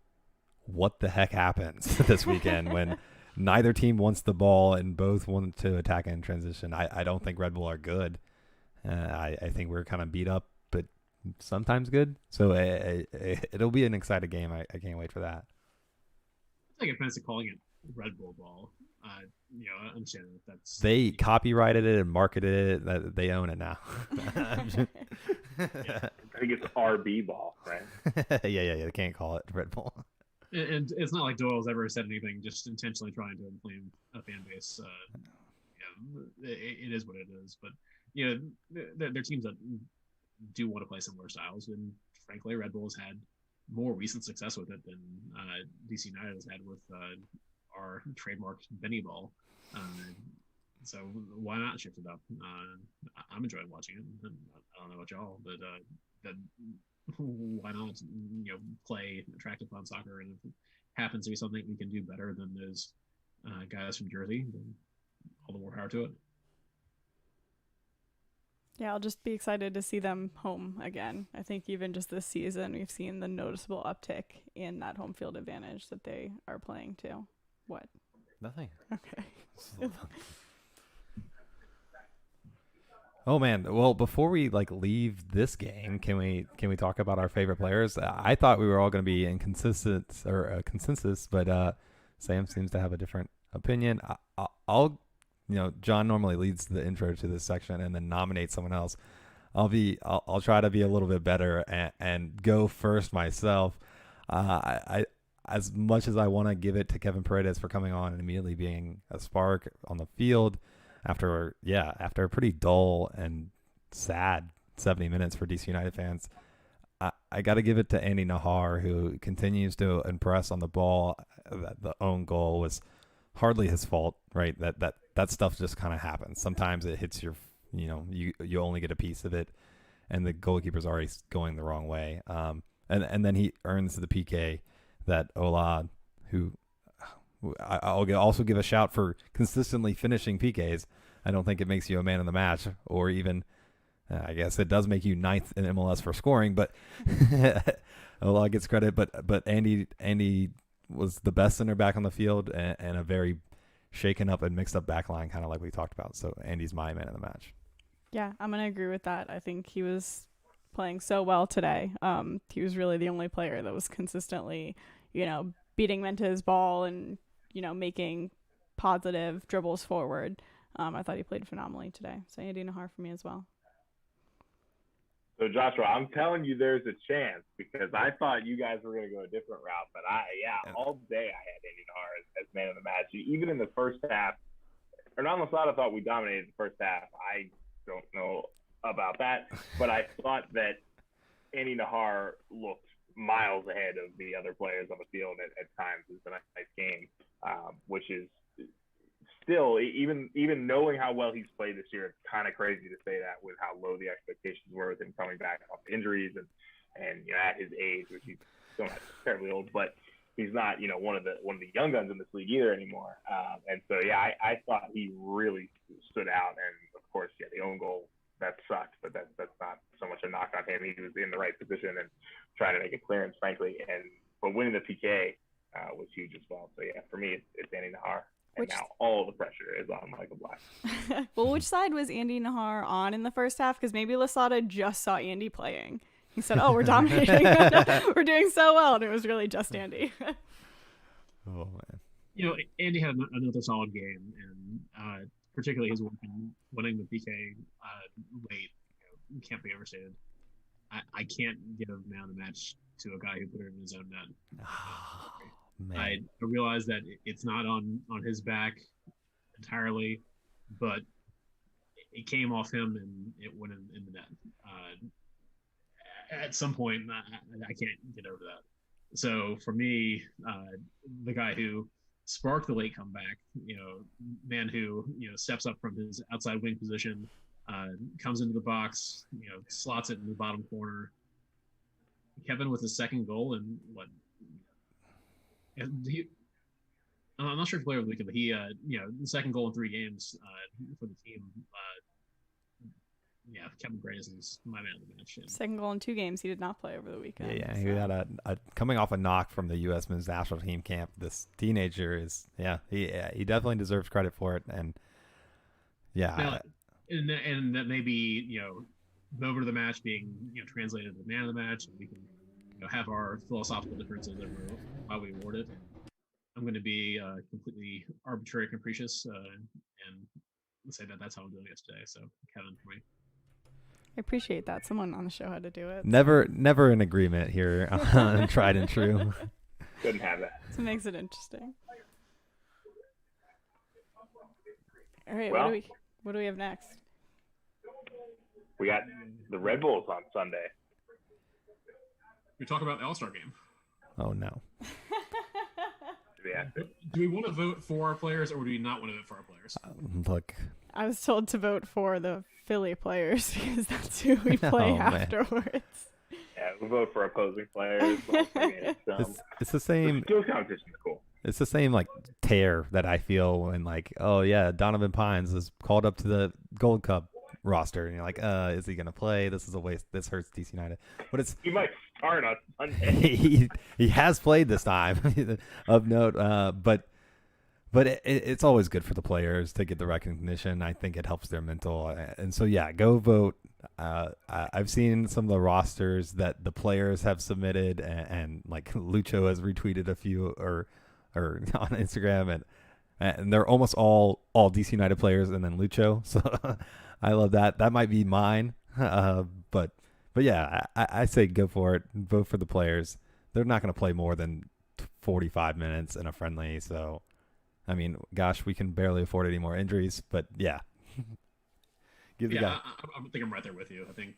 what the heck happens this weekend when neither team wants the ball and both want to attack in transition. I don't think Red Bull are good. I think we're kind of beat up, but sometimes good. So it'll be an exciting game. I can't wait for that. I think offense to calling it Red Bull ball. I understand that's they copyrighted it and marketed it. That they own it now. I think it's RB ball, right? yeah. They can't call it Red Bull. And it's not like Doyle's ever said anything just intentionally trying to inflame a fan base. It is what it is. But they're teams that do want to play similar styles, and frankly, Red Bull has had more recent success with it than DC United has had with our trademarked Benny ball. So why not shift it up? I'm enjoying watching it. I don't know about y'all, but why not play attractive fun soccer? And if it happens to be something we can do better than those guys from Jersey, then all the more power to it. Yeah, I'll just be excited to see them home again. I think even just this season, we've seen the noticeable uptick in that home field advantage that they are playing to. What? Nothing. Okay. Oh man. Well, before we leave this game, can we talk about our favorite players? I thought we were all going to be in consensus, but Sam seems to have a different opinion. I'll John normally leads the intro to this section and then nominates someone else. I'll try to be a little bit better and go first myself. I as much as I want to give it to Kevin Paredes for coming on and immediately being a spark on the field after a pretty dull and sad 70 minutes for DC United fans, I got to give it to Andy Nahar, who continues to impress on the ball. The own goal was hardly his fault, right? That stuff just kind of happens. Sometimes it hits your, you only get a piece of it, and the goalkeeper's already going the wrong way. And then he earns the PK that Ola, who I'll also give a shout for consistently finishing PKs. I don't think it makes you a man of the match, or even, I guess it does make you ninth in MLS for scoring, but Ola gets credit. But Andy was the best center back on the field and a very shaken up and mixed up back line, kind of like we talked about. So Andy's my man of the match. Yeah, I'm going to agree with that. I think he was playing so well today. He was really the only player that was consistently, beating men to his ball and, making positive dribbles forward. I thought he played phenomenally today. So Andy Nahar for me as well. So Joshua, I'm telling you there's a chance, because I thought you guys were going to go a different route, but all day I had Andy Nahar as man of the match. Even in the first half, Hernan Losada thought we dominated the first half. I don't know about that, but I thought that Andy Nahar looked miles ahead of the other players on the field at times. It was a nice game, which is still, even knowing how well he's played this year, it's kind of crazy to say that with how low the expectations were with him coming back off injuries and at his age, which he's still not terribly old, but he's not one of the young guns in this league either anymore. And so I thought he really stood out, and of course the own goal, that sucked, but that's not so much a knock on him. He was in the right position and trying to make a clearance, frankly, but winning the PK was huge as well. So for me it's Andy Nahar. And now all the pressure is on Michael Black. Well, which side was Andy Nahar on in the first half? Because maybe Losada just saw Andy playing. He said, "Oh, we're dominating. We're doing so well," and it was really just Andy. Oh man. Andy had another solid game, and particularly his winning the PK late can't be overstated. I can't give man of the match to a guy who put it in his own net. Man. I realize that it's not on his back entirely, but it came off him and it went in the net. At some point, I can't get over that. So for me, the guy who sparked the late comeback, man who steps up from his outside wing position, comes into the box, slots it in the bottom corner. Kevin with his second goal, and I'm not sure if player of the weekend, but he, the second goal in 3 games for the team. Kevin Graves is my man of the match. Second goal in 2 games. He did not play over the weekend. Yeah, he had a coming off a knock from the U.S. men's national team camp. This teenager is, he definitely deserves credit for it, and and that may be over the match being translated to the man of the match, and we can have our philosophical differences over how we award it. I'm going to be completely arbitrary, capricious, and say that that's how I'm doing it today. So, Kevin, for me. I appreciate that. Someone on the show had to do it. Never in agreement here on Tried and True. Couldn't have that. So it makes it interesting. All right, Well, what do we have next? We got the Red Bulls on Sunday. We talk about the All-Star game. Oh no. Yeah. Do we want to vote for our players, or do we not want to vote for our players? Look, I was told to vote for the Philly players because that's who we play afterwards. Yeah, we'll vote for opposing players. It's the same. Skills competition is cool. It's the same tear that I feel when Donovan Pines is called up to the Gold Cup roster, and you're like, is he gonna play? This is a waste. This hurts DC United. But he might start on Sunday. he has played this time of note, but it's always good for the players to get the recognition. I think it helps their mental, and so go vote. I've seen some of the rosters that the players have submitted, and Lucho has retweeted a few or on Instagram, and they're almost all DC United players, and then Lucho. So I love that. That might be mine, but yeah, I say go for it. Vote for the players. They're not going to play more than 45 minutes in a friendly, so. I mean, gosh, we can barely afford any more injuries, but yeah. Give the guy. I think I'm right there with you. I think,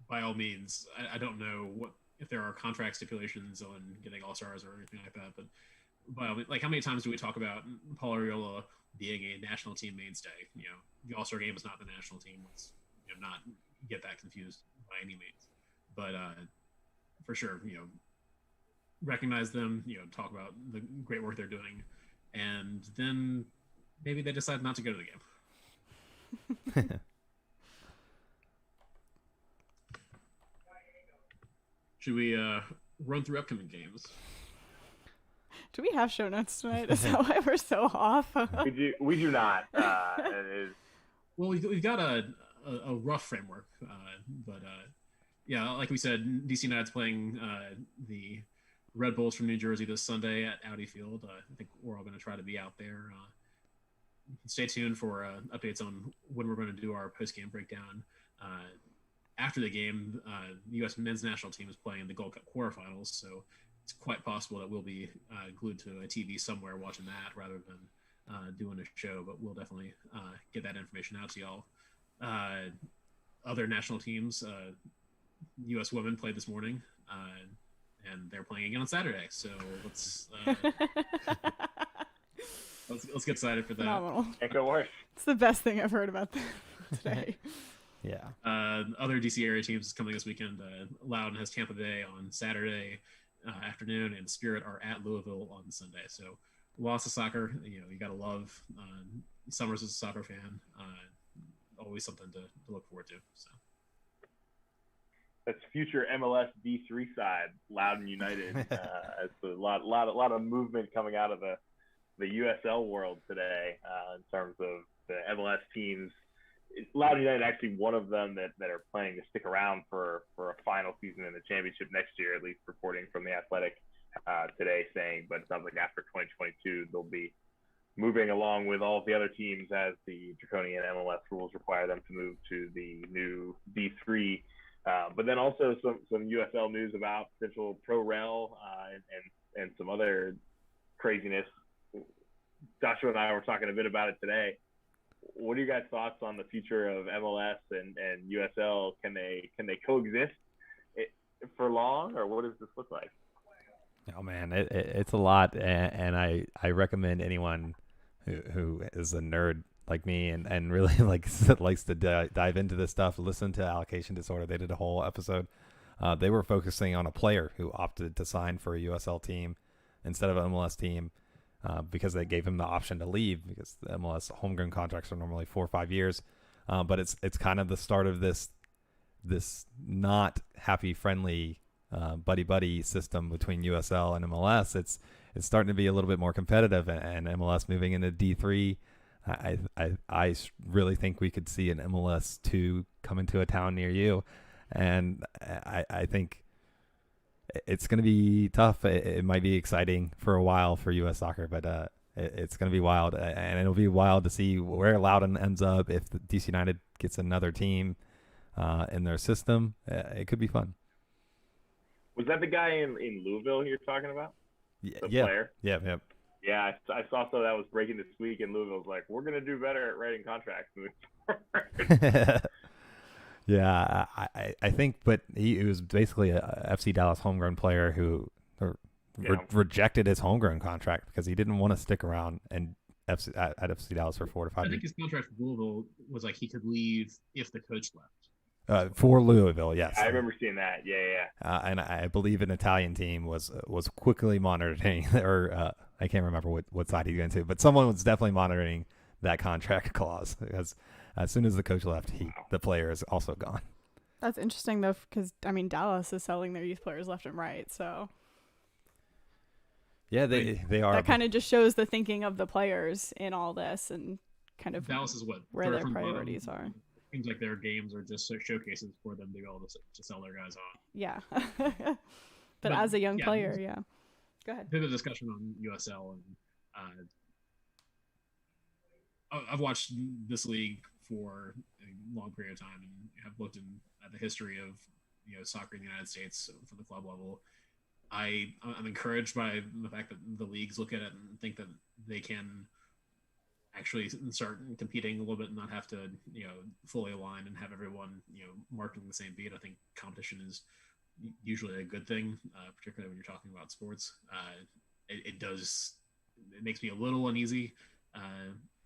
by all means, I don't know if there are contract stipulations on getting All-Stars or anything like that, but by all means, how many times do we talk about Paul Arriola being a national team mainstay? The All-Star game is not the national team. Let's not get that confused by any means. But for sure, recognize them, talk about the great work they're doing, and then maybe they decide not to go to the game. Should we run through upcoming games? Do we have show notes tonight? Is that why we're so off? We do not. It is... Well, we've got a rough framework, but like we said, DC United's playing the Red Bulls from New Jersey this Sunday at Audi Field. I think we're all going to try to be out there. Stay tuned for updates on when we're going to do our post-game breakdown. After the game, the U.S. men's national team is playing in the Gold Cup quarterfinals, so it's quite possible that we'll be glued to a TV somewhere watching that rather than doing a show, but we'll definitely get that information out to y'all. Other national teams, U.S. women played this morning, and they're playing again on Saturday. So let's get excited for that. Phenomenal. Can't go worse. It's the best thing I've heard about today. Yeah. Other DC area teams coming this weekend. Loudon has Tampa Bay on Saturday afternoon, and Spirit are at Louisville on Sunday. So lots of soccer. You got to love. Summers is a soccer fan. Always something to look forward to. So. That's future MLS D3 side, Loudon United. It's a lot of movement coming out of the USL world today in terms of the MLS teams. Loudon United actually one of them that are planning to stick around for a final season in the championship next year, at least reporting from The Athletic today saying, but it sounds like after 2022 they'll be moving along with all of the other teams as the draconian MLS rules require them to move to the new D3. But then also some USL news about potential pro rel and some other craziness. Joshua and I were talking a bit about it today. What are you guys' thoughts on the future of MLS and USL? Can they coexist for long, or what does this look like? Oh man, it's a lot, and I recommend anyone who is a nerd like me and really likes to dive into this stuff, listen to Allocation Disorder. They did a whole episode. They were focusing on a player who opted to sign for a USL team instead of an MLS team, because they gave him the option to leave, because the MLS homegrown contracts are normally 4 or 5 years. But it's kind of the start of this not happy, friendly buddy system between USL and MLS. It's starting to be a little bit more competitive, and MLS moving into D3. I really think we could see an MLS 2 come into a town near you, and I think it's going to be tough. It might be exciting for a while for U.S. soccer, but it's going to be wild, and it'll be wild to see where Loudoun ends up if the DC United gets another team in their system. It could be fun. Was that the guy in Louisville you're talking about? Yeah, The player? Yeah. Yeah, I saw that was breaking this week, and Louisville's like, we're going to do better at writing contracts moving forward. Yeah, I think, but he was basically a FC Dallas homegrown player who rejected his homegrown contract because he didn't want to stick around and at FC Dallas for 4 to 5 I years. think his contract with Louisville was like he could leave if the coach left. For Louisville, yes. I remember seeing that. Yeah. And I believe an Italian team was quickly monitoring, or I can't remember what side he went to, but someone was definitely monitoring that contract clause, because as soon as the coach left, the player is also gone. That's interesting, though, because, I mean, Dallas is selling their youth players left and right, so. Yeah, they are. That kind of just shows the thinking of the players in all this, and kind of Dallas is where their priorities are. Seems like their games are just showcases for them to be able to sell their guys on. Yeah. but as a young player, yeah. Go ahead. Bit of discussion on USL, and I've watched this league for a long period of time, and have looked at the history of soccer in the United States from the club level. I'm encouraged by the fact that the leagues look at it and think that they can actually start competing a little bit and not have to fully align and have everyone marking the same beat. I think competition is usually a good thing, particularly when you're talking about sports. It makes me a little uneasy,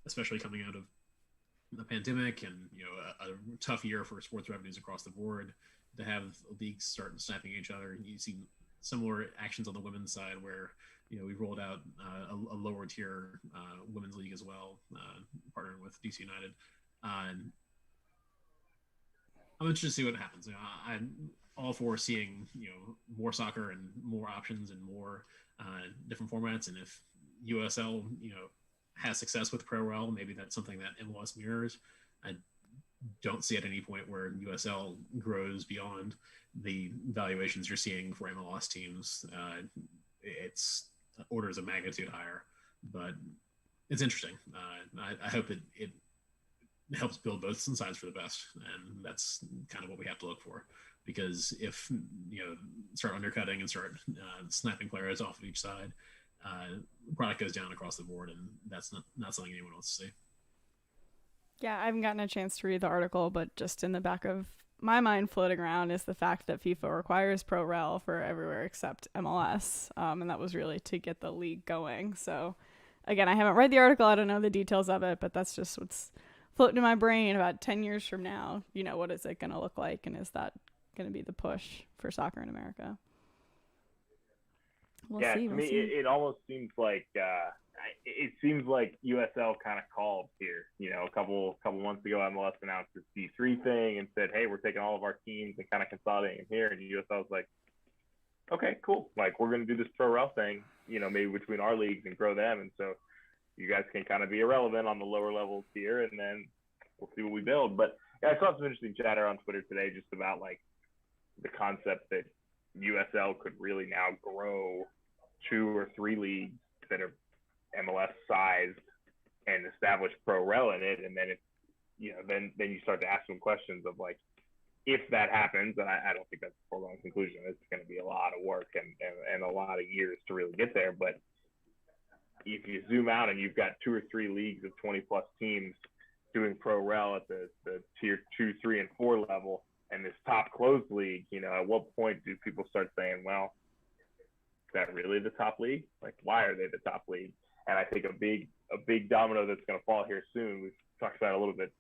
especially coming out of the pandemic and a tough year for sports revenues across the board, to have leagues start sniping each other. You see similar actions on the women's side where we rolled out a lower tier women's league as well, partnering with DC United. I'm interested to see what happens. I'm all for seeing more soccer and more options and more different formats. And if USL has success with Pro-Rel, maybe that's something that MLS mirrors. I don't see at any point where USL grows beyond the valuations you're seeing for MLS teams. It's orders of magnitude higher, but it's interesting. I hope it helps build both sides for the best, and that's kind of what we have to look for. Because if start undercutting and start snapping players off of each side, product goes down across the board, and that's not something anyone wants to see. Yeah, I haven't gotten a chance to read the article, but just in the back of my mind floating around is the fact that FIFA requires Pro-Rel for everywhere except MLS, and that was really to get the league going. So, again, I haven't read the article. I don't know the details of it, but that's just what's floating in my brain. About 10 years from now, what is it going to look like, and is that going to be the push for soccer in America? We'll see. To me, it almost seems like USL kind of called here. A couple months ago, MLS announced this D3 thing and said, "Hey, we're taking all of our teams and kind of consolidating them here." And USL was like, "Okay, cool. Like, we're going to do this Pro-Rel thing, maybe between our leagues and grow them, and so you guys can kind of be irrelevant on the lower levels here, and then we'll see what we build." But I saw some interesting chatter on Twitter today just about like the concept that USL could really now grow 2 or 3 leagues that are MLS sized and establish Pro-Rel in it, and then then you start to ask some questions of like, if that happens, and I don't think that's a foregone conclusion. It's going to be a lot of work and a lot of years to really get there. But if you zoom out and you've got 2 or 3 leagues of 20 plus teams doing Pro-Rel at the tier 2, 3, and 4 level, and this top closed league, at what point do people start saying, well, is that really the top league? Like, why are they the top league? And I think a big domino that's going to fall here soon. We've talked about it a little bit,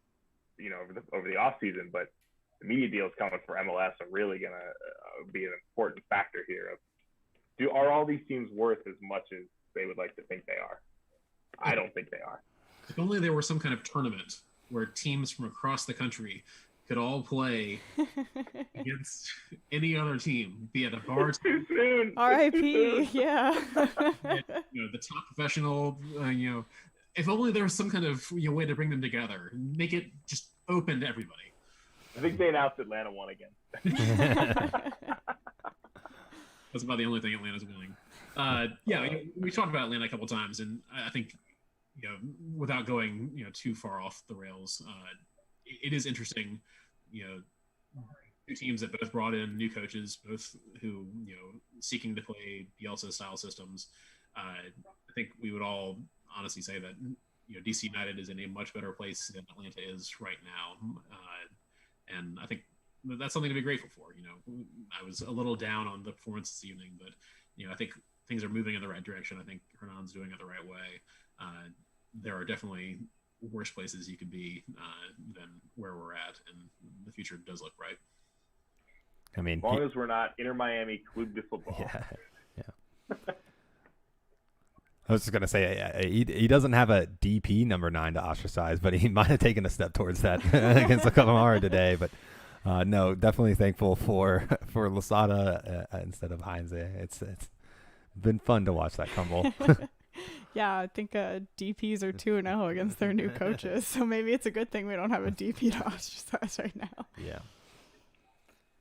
over the off season, but the media deals coming for MLS are really going to be an important factor here. Are all these teams worth as much as they would like to think they are. I don't think they are. If only there were some kind of tournament where teams from across the country could all play against any other team, be it a bar Too soon. R.I.P. Yeah. the top professional, if only there was some kind of way to bring them together, make it just open to everybody. I think they announced Atlanta won again. That's about the only thing Atlanta's winning. We talked about Atlanta a couple times, and I think, without going, too far off the rails, it is interesting, two teams that both brought in new coaches, both who, seeking to play Bielsa style systems. I think we would all honestly say that, DC United is in a much better place than Atlanta is right now. And I think that's something to be grateful for. I was a little down on the performance this evening, but, I think things are moving in the right direction. I think Hernan's doing it the right way. There are definitely worse places you could be than where we're at, and the future does look bright. I mean, as long as we're not Inter Miami Club de Football. Yeah. I was just gonna say he doesn't have a DP number 9 to ostracize, but he might have taken a step towards that against Kamara today. But no, definitely thankful for Losada instead of Heinze. It's been fun to watch that crumble. Yeah, I think DPs are 2-0 against their new coaches, so maybe it's a good thing we don't have a DP to ostracize right now. Yeah.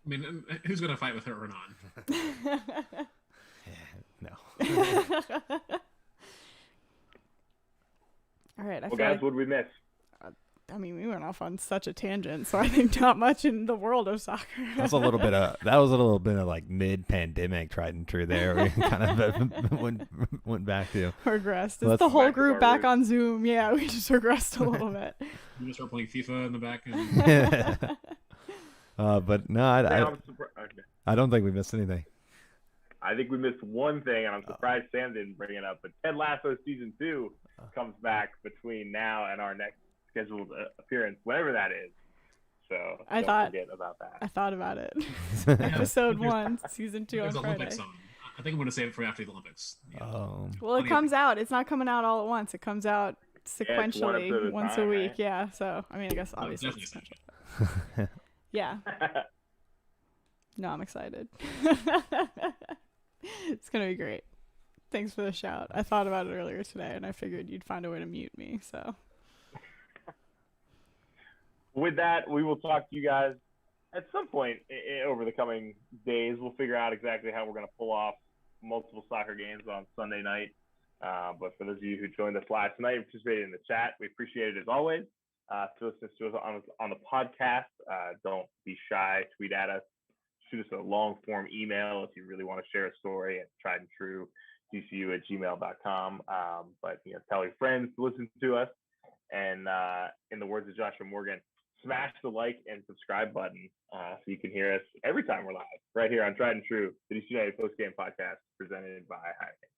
I mean, who's going to fight with her or not? No. All right. Well, guys, what did we miss? I mean, we went off on such a tangent, so I think not much in the world of soccer. That was a little bit of like mid-pandemic tried and true there. We kind of went back to regressed. It's the whole group back on Zoom. Yeah, we just regressed a little bit. You just start playing FIFA in the back. But no, I don't think we missed anything. I think we missed one thing, and I'm surprised Sam didn't bring it up. But Ted Lasso season 2 comes back between now and our next scheduled appearance, whenever that is. So don't forget about that. I thought about it. Episode 1, season 2 on Friday. Olympics on. I think I'm going to save it for after the Olympics. Well, it comes out. It's not coming out all at once. It comes out sequentially, once a week. Right? Yeah. So I mean, I guess obviously. It's yeah. No, I'm excited. It's gonna be great. Thanks for the shout. I thought about it earlier today, and I figured you'd find a way to mute me. So. With that, we will talk to you guys at some point over the coming days. We'll figure out exactly how we're going to pull off multiple soccer games on Sunday night. But for those of you who joined us live tonight and participated in the chat, we appreciate it as always. To listen to us on the podcast, don't be shy. Tweet at us. Shoot us a long-form email if you really want to share a story at triedandtruedcu@gmail.com. But tell your friends to listen to us. And in the words of Joshua Morgan, smash the like and subscribe button so you can hear us every time we're live right here on Tried and True, the DC United Postgame podcast presented by Heineken.